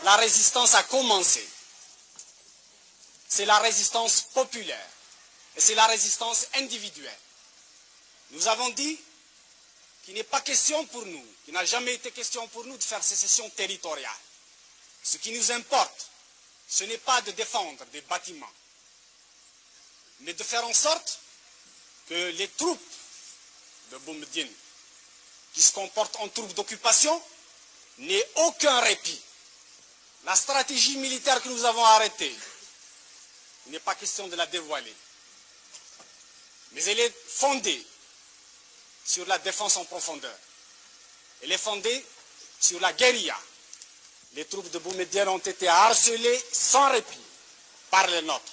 la résistance a commencé. C'est la résistance populaire et c'est la résistance individuelle. Nous avons dit qu'il n'est pas question pour nous, qu'il n'a jamais été question pour nous de faire sécession territoriale. Ce qui nous importe, ce n'est pas de défendre des bâtiments, mais de faire en sorte que les troupes de Boumediene, qui se comportent en troupes d'occupation, n'aient aucun répit. La stratégie militaire que nous avons arrêtée, il n'est pas question de la dévoiler, mais elle est fondée sur la défense en profondeur. Elle est fondée sur la guérilla. Les troupes de Boumediene ont été harcelées sans répit par les nôtres.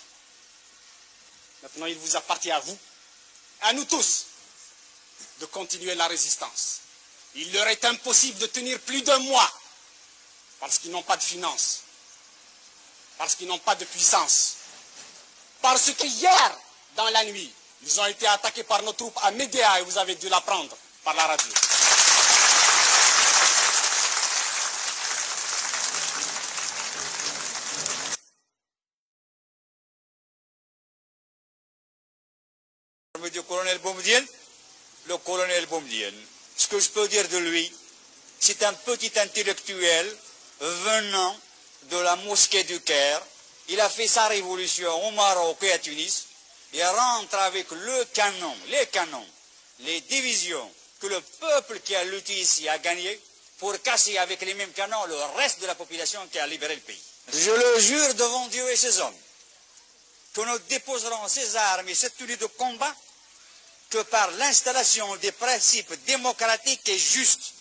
Maintenant, il vous appartient à vous, à nous tous, de continuer la résistance. Il leur est impossible de tenir plus d'un mois parce qu'ils n'ont pas de finances, parce qu'ils n'ont pas de puissance, parce que hier, dans la nuit, ils ont été attaqués par nos troupes à Médéa et vous avez dû l'apprendre par la radio. Du colonel Boumediene, le colonel Boumediene, ce que je peux dire de lui, c'est un petit intellectuel venant de la mosquée du Caire. Il a fait sa révolution au Maroc et à Tunis. Il rentre avec le canon, les canons, les divisions que le peuple qui a lutté ici a gagné pour casser avec les mêmes canons le reste de la population qui a libéré le pays. Je le jure devant Dieu et ses hommes que nous déposerons ces armes et cette tenue de combat que par l'installation des principes démocratiques et justes.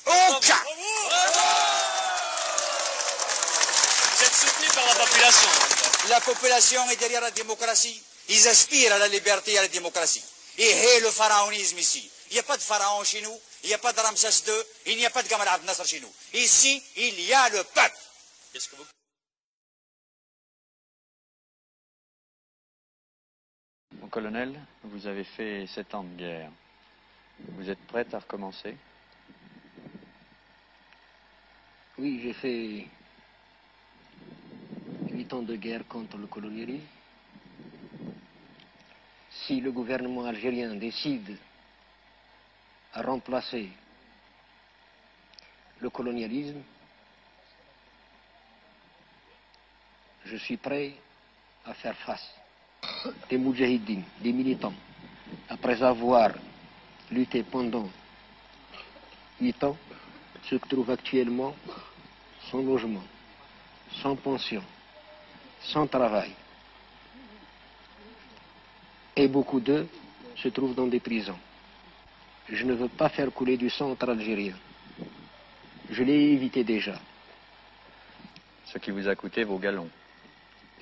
Aucun. Vous êtes soutenu par la population. La population est derrière la démocratie. Ils aspirent à la liberté et à la démocratie. Et le pharaonisme ici. Il n'y a pas de pharaon chez nous. Il n'y a pas de Ramsès II. Il n'y a pas de Gamal Abdel Nasser chez nous. Ici, il y a le peuple. Qu'est-ce que vous... Mon colonel, vous avez fait 7 ans de guerre. Vous êtes prête à recommencer? Oui, j'ai fait 8 ans de guerre contre le colonialisme. Si le gouvernement algérien décide à remplacer le colonialisme, je suis prêt à faire face. Des moudjahidines, des militants, après avoir lutté pendant 8 ans, se trouvent actuellement sans logement, sans pension, sans travail. Et beaucoup d'eux se trouvent dans des prisons. Je ne veux pas faire couler du sang entre Algériens. Je l'ai évité déjà. Ce qui vous a coûté vos galons.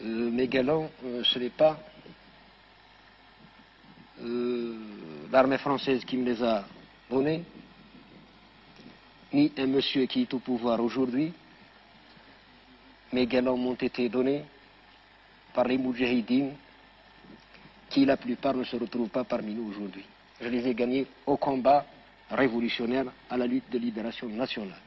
Mes galons, ce n'est pas l'armée française qui me les a donnés, ni un monsieur qui est au pouvoir aujourd'hui. Mes galons m'ont été donnés par les moudjahidines, qui la plupart ne se retrouvent pas parmi nous aujourd'hui. Je les ai gagnés au combat révolutionnaire, à la lutte de libération nationale.